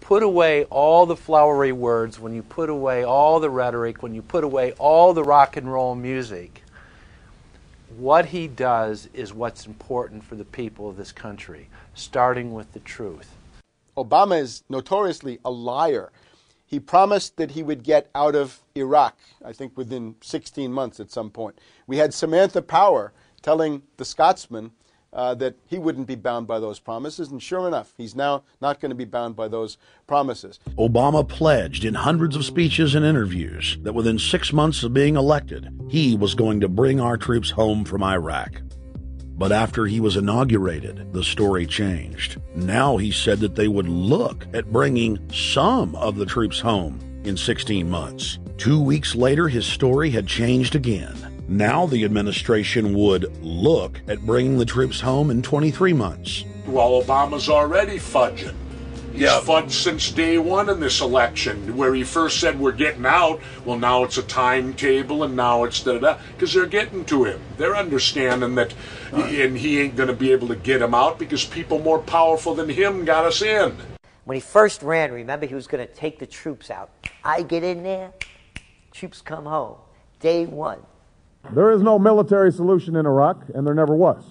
put away all the flowery words, when you put away all the rhetoric, when you put away all the rock and roll music, what he does is what's important for the people of this country, starting with the truth. Obama is notoriously a liar. He promised that he would get out of Iraq, I think within 16 months at some point. We had Samantha Power telling the Scotsman that he wouldn't be bound by those promises, and sure enough, he's now not going to be bound by those promises. Obama pledged in hundreds of speeches and interviews that within 6 months of being elected, he was going to bring our troops home from Iraq. But after he was inaugurated, the story changed. Now he said that they would look at bringing some of the troops home in 16 months. 2 weeks later, his story had changed again. Now the administration would look at bringing the troops home in 23 months. Well, Obama's already fudging. He's fudged since day one in this election, where he first said we're getting out. Well, now it's a timetable, and now it's da-da-da, because they're getting to him. They're understanding that, and he ain't going to be able to get him out because people more powerful than him got us in. When he first ran, remember, he was going to take the troops out. I get in there, troops come home. Day one. There is no military solution in Iraq, and there never was.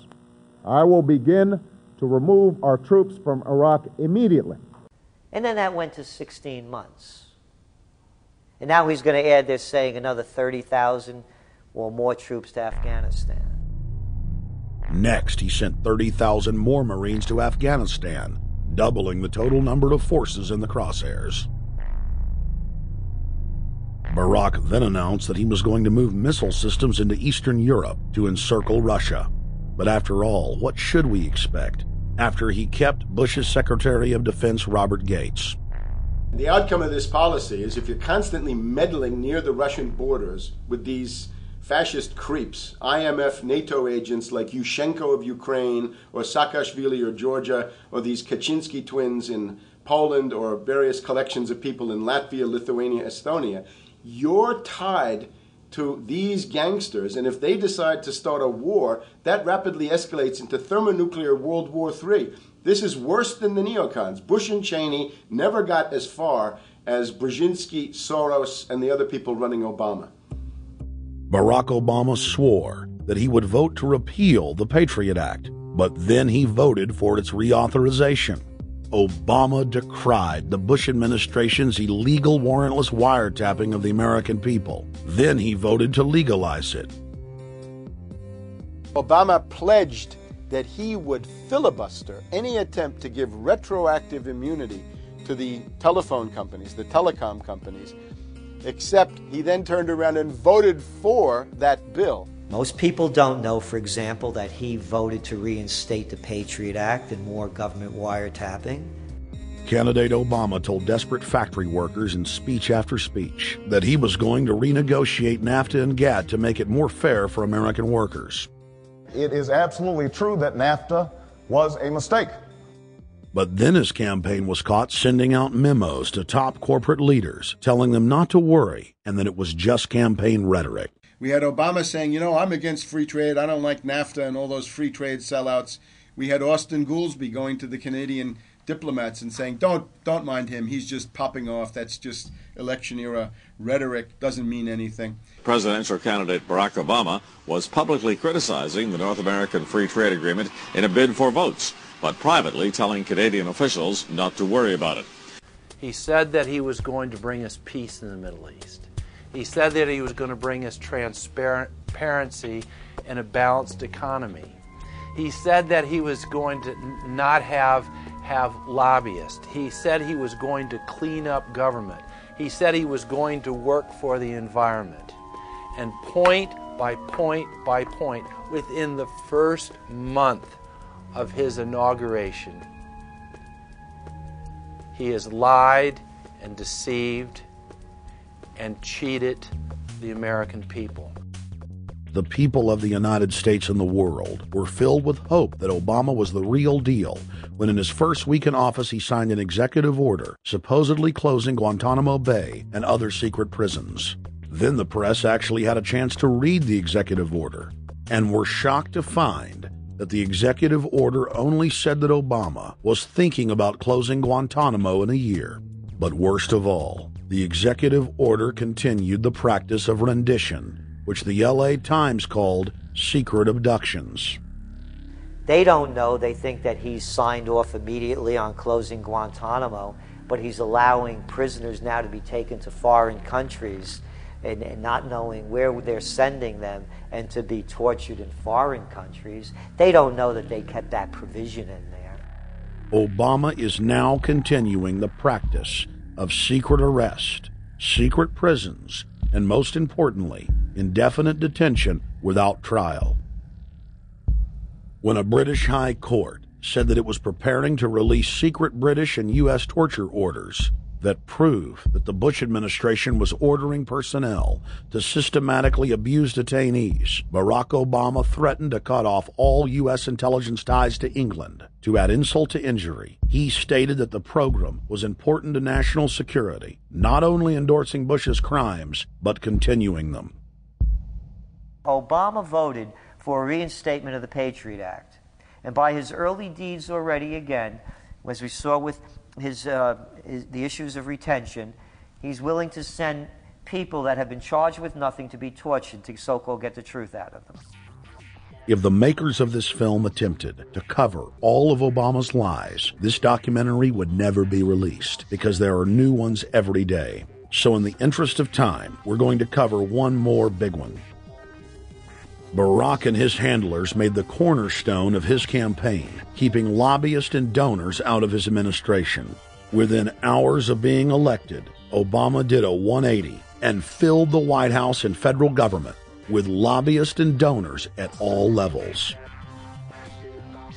I will begin to remove our troops from Iraq immediately. And then that went to 16 months. And now he's going to add, they're saying, another 30,000 or more troops to Afghanistan. Next, he sent 30,000 more Marines to Afghanistan, doubling the total number of forces in the crosshairs. Barack then announced that he was going to move missile systems into Eastern Europe to encircle Russia. But after all, what should we expect after he kept Bush's Secretary of Defense Robert Gates? The outcome of this policy is if you're constantly meddling near the Russian borders with these fascist creeps, IMF, NATO agents like Yushchenko of Ukraine or Saakashvili or Georgia, or these Kaczynski twins in Poland, or various collections of people in Latvia, Lithuania, Estonia, you're tied to these gangsters, and if they decide to start a war, that rapidly escalates into thermonuclear World War III. This is worse than the neocons. Bush and Cheney never got as far as Brzezinski, Soros, and the other people running Obama. Barack Obama swore that he would vote to repeal the Patriot Act, but then he voted for its reauthorization. Obama decried the Bush administration's illegal warrantless wiretapping of the American people. Then he voted to legalize it. Obama pledged that he would filibuster any attempt to give retroactive immunity to the telephone companies, the telecom companies, except he then turned around and voted for that bill. Most people don't know, for example, that he voted to reinstate the Patriot Act and more government wiretapping. Candidate Obama told desperate factory workers in speech after speech that he was going to renegotiate NAFTA and GATT to make it more fair for American workers. It is absolutely true that NAFTA was a mistake. But then his campaign was caught sending out memos to top corporate leaders, telling them not to worry and that it was just campaign rhetoric. We had Obama saying, I'm against free trade. I don't like NAFTA and all those free trade sellouts. We had Austin Goolsbee going to the Canadian diplomats and saying, don't mind him. He's just popping off. That's just election era rhetoric. Doesn't mean anything. Presidential candidate Barack Obama was publicly criticizing the North American Free Trade Agreement in a bid for votes, but privately telling Canadian officials not to worry about it. He said that he was going to bring us peace in the Middle East. He said that he was going to bring us transparency and a balanced economy. He said that he was going to not have lobbyists. He said he was going to clean up government. He said he was going to work for the environment. And point by point by point, within the first month of his inauguration, he has lied and deceived and cheated the American people. The people of the United States and the world were filled with hope that Obama was the real deal when in his first week in office he signed an executive order supposedly closing Guantanamo Bay and other secret prisons. Then the press actually had a chance to read the executive order and were shocked to find that the executive order only said that Obama was thinking about closing Guantanamo in a year. But worst of all, the executive order continued the practice of rendition, which the LA Times called secret abductions. They don't know. They think that he's signed off immediately on closing Guantanamo, but he's allowing prisoners now to be taken to foreign countries and not knowing where they're sending them and to be tortured in foreign countries. They don't know that they kept that provision in there. Obama is now continuing the practice of secret arrest, secret prisons, and most importantly, indefinite detention without trial. When a British High Court said that it was preparing to release secret British and U.S. torture orders that prove that the Bush administration was ordering personnel to systematically abuse detainees, Barack Obama threatened to cut off all U.S. intelligence ties to England. To add insult to injury, he stated that the program was important to national security, not only endorsing Bush's crimes, but continuing them. Obama voted for a reinstatement of the Patriot Act. And by his early deeds already, again, as we saw with the issues of retention, he's willing to send people that have been charged with nothing to be tortured to so-called get the truth out of them. If the makers of this film attempted to cover all of Obama's lies, this documentary would never be released because there are new ones every day. So in the interest of time, we're going to cover one more big one. Barack and his handlers made the cornerstone of his campaign, keeping lobbyists and donors out of his administration. Within hours of being elected, Obama did a 180 and filled the White House and federal government with lobbyists and donors at all levels.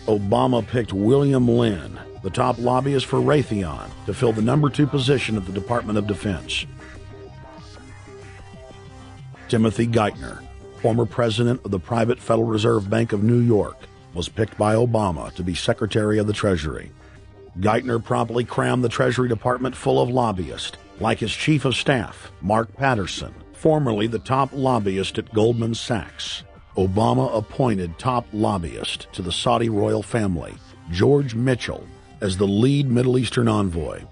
Obama picked William Lynn, the top lobbyist for Raytheon, to fill the number 2 position at the Department of Defense. Timothy Geithner, former president of the private Federal Reserve Bank of New York, was picked by Obama to be Secretary of the Treasury. Geithner promptly crammed the Treasury Department full of lobbyists, like his Chief of Staff, Mark Patterson, formerly the top lobbyist at Goldman Sachs. Obama appointed top lobbyist to the Saudi royal family, George Mitchell, as the lead Middle Eastern envoy.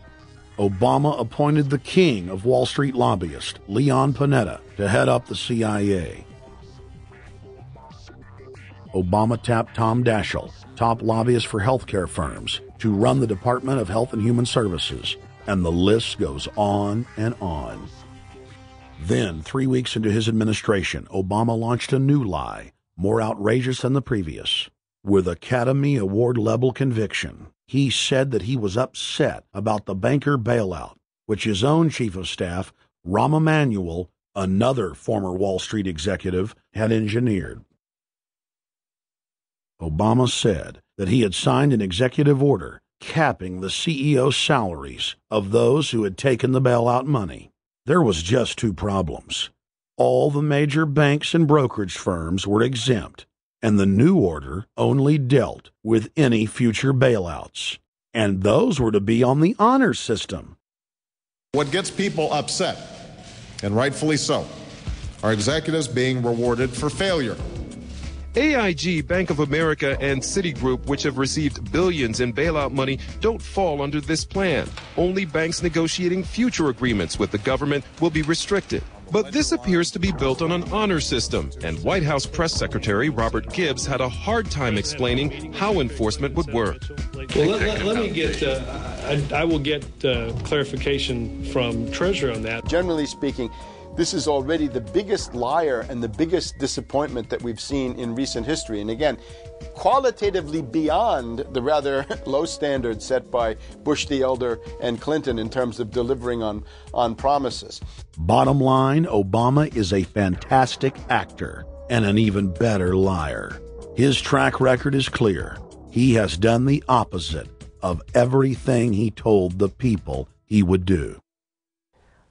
Obama appointed the king of Wall Street lobbyists, Leon Panetta, to head up the CIA. Obama tapped Tom Daschle, top lobbyist for healthcare firms, to run the Department of Health and Human Services, and the list goes on and on. Then, 3 weeks into his administration, Obama launched a new lie, more outrageous than the previous. With Academy Award-level conviction, he said that he was upset about the banker bailout, which his own Chief of Staff, Rahm Emanuel, another former Wall Street executive, had engineered. Obama said that he had signed an executive order capping the CEO salaries of those who had taken the bailout money. There was just 2 problems. All the major banks and brokerage firms were exempt, and the new order only dealt with any future bailouts. And those were to be on the honor system. What gets people upset, and rightfully so, are executives being rewarded for failure. AIG, Bank of America, and Citigroup, which have received billions in bailout money, don't fall under this plan. Only banks negotiating future agreements with the government will be restricted. But this appears to be built on an honor system, and White House Press Secretary Robert Gibbs had a hard time explaining how enforcement would work. Well, let me get, I will get clarification from Treasury on that. Generally speaking, this is already the biggest liar and the biggest disappointment that we've seen in recent history. And again, qualitatively beyond the rather low standards set by Bush the Elder and Clinton in terms of delivering on promises. Bottom line, Obama is a fantastic actor and an even better liar. His track record is clear. He has done the opposite of everything he told the people he would do.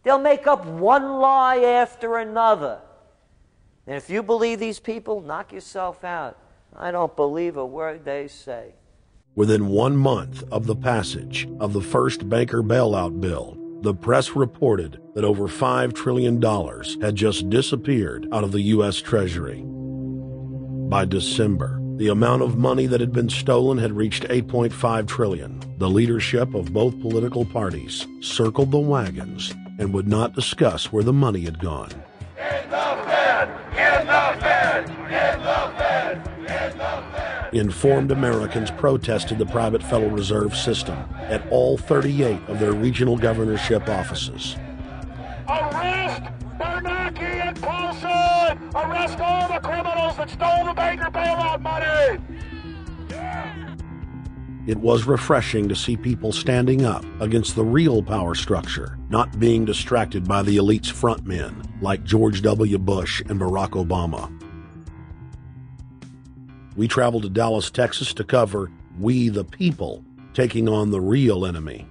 They'll make up one lie after another. And if you believe these people, knock yourself out. I don't believe a word they say. Within 1 month of the passage of the first banker bailout bill, the press reported that over $5 trillion had just disappeared out of the U.S. Treasury. By December, The amount of money that had been stolen had reached $8.5 trillion. The leadership of both political parties circled the wagons and would not discuss where the money had gone. In the Fed! In the Fed! In the Fed! In the Fed! Informed Americans protested the private Federal Reserve System at all 38 of their regional governorship offices. Arrest Bernanke and Paulson! Arrest all the criminals that stole the banker bailout money! It was refreshing to see people standing up against the real power structure, not being distracted by the elite's frontmen like George W. Bush and Barack Obama. We traveled to Dallas, Texas to cover We the People taking on the real enemy.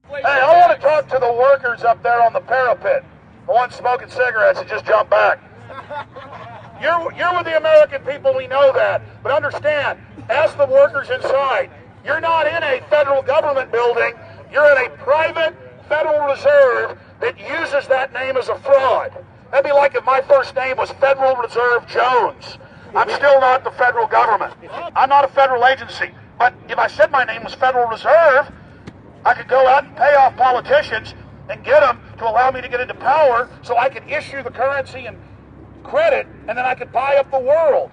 Hey, I want to talk to the workers up there on the parapet. The ones smoking cigarettes that just jumped back. You're with the American people, we know that. But understand, ask the workers inside. You're not in a federal government building. You're in a private Federal Reserve that uses that name as a fraud. That'd be like if my first name was Federal Reserve Jones. I'm still not the federal government. I'm not a federal agency. But if I said my name was Federal Reserve, I could go out and pay off politicians and get them to allow me to get into power so I could issue the currency and credit, and then I could buy up the world.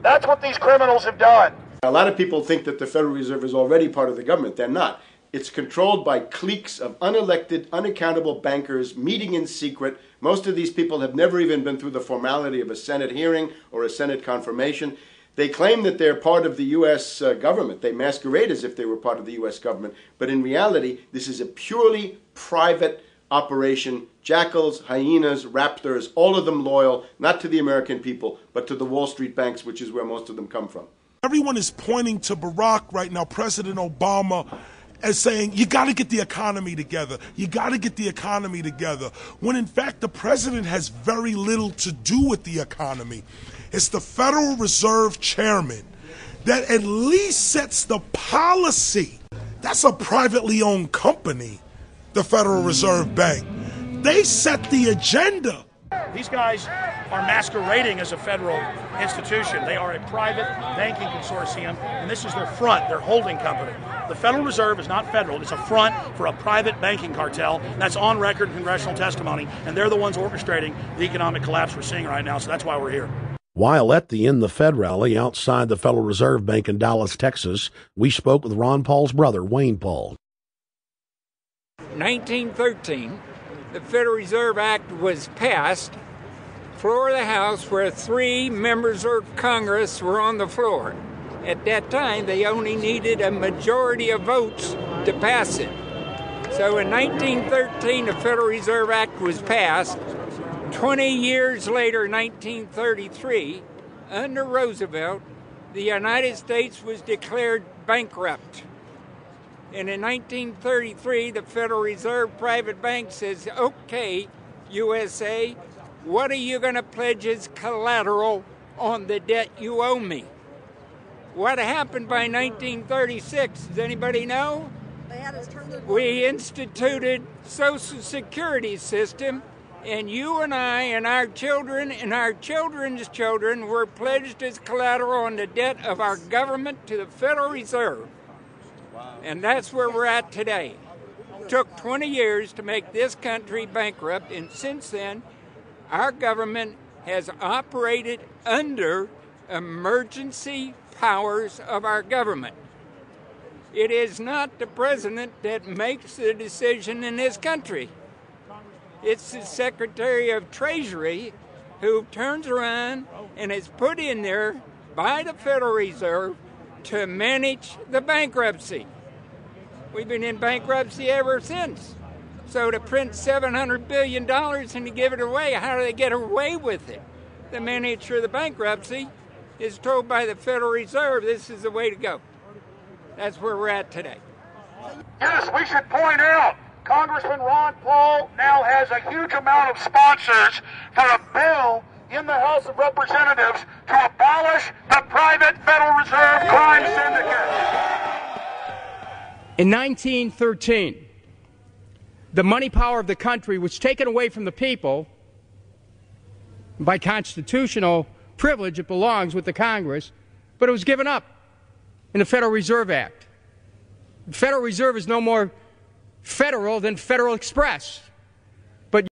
That's what these criminals have done. A lot of people think that the Federal Reserve is already part of the government. They're not. It's controlled by cliques of unelected, unaccountable bankers meeting in secret. Most of these people have never even been through the formality of a Senate hearing or a Senate confirmation. They claim that they're part of the U.S. government. They masquerade as if they were part of the U.S. government. But in reality, this is a purely private operation. Jackals, hyenas, raptors, all of them loyal, not to the American people, but to the Wall Street banks, which is where most of them come from. Everyone is pointing to Barack right now, President Obama, as saying, you got to get the economy together. You got to get the economy together. When in fact, the president has very little to do with the economy. It's the Federal Reserve chairman that at least sets the policy. That's a privately owned company, the Federal Reserve Bank. They set the agenda. These guys are masquerading as a federal institution. They are a private banking consortium, and this is their front, their holding company. The Federal Reserve is not federal. It's a front for a private banking cartel. That's on record in congressional testimony, and they're the ones orchestrating the economic collapse we're seeing right now, so that's why we're here. While at the In the Fed rally outside the Federal Reserve Bank in Dallas, Texas, we spoke with Ron Paul's brother, Wayne Paul. 1913, the Federal Reserve Act was passed, floor of the House, where 3 members of Congress were on the floor. At that time, they only needed a majority of votes to pass it. So in 1913, the Federal Reserve Act was passed. 20 years later, 1933, under Roosevelt, the United States was declared bankrupt. And in 1933, the Federal Reserve Private Bank says, okay, USA, what are you going to pledge as collateral on the debt you owe me? What happened by 1936? Does anybody know? We instituted Social Security system, and you and I and our children and our children's children were pledged as collateral on the debt of our government to the Federal Reserve. And that's where we're at today. It took 20 years to make this country bankrupt, and since then, our government has operated under emergency powers of our government. It is not the president that makes the decision in this country. It's the Secretary of Treasury who turns around and is put in there by the Federal Reserve to manage the bankruptcy. We've been in bankruptcy ever since. So to print $700 billion and to give it away, how do they get away with it? The manager of the bankruptcy is told by the Federal Reserve this is the way to go. That's where we're at today. Yes, we should point out, Congressman Ron Paul now has a huge amount of sponsors for a bill in the House of Representatives to abolish the private Federal Reserve crime syndicate. In 1913, the money power of the country was taken away from the people by constitutional privilege. It belongs with the Congress, but it was given up in the Federal Reserve Act. The Federal Reserve is no more federal than Federal Express.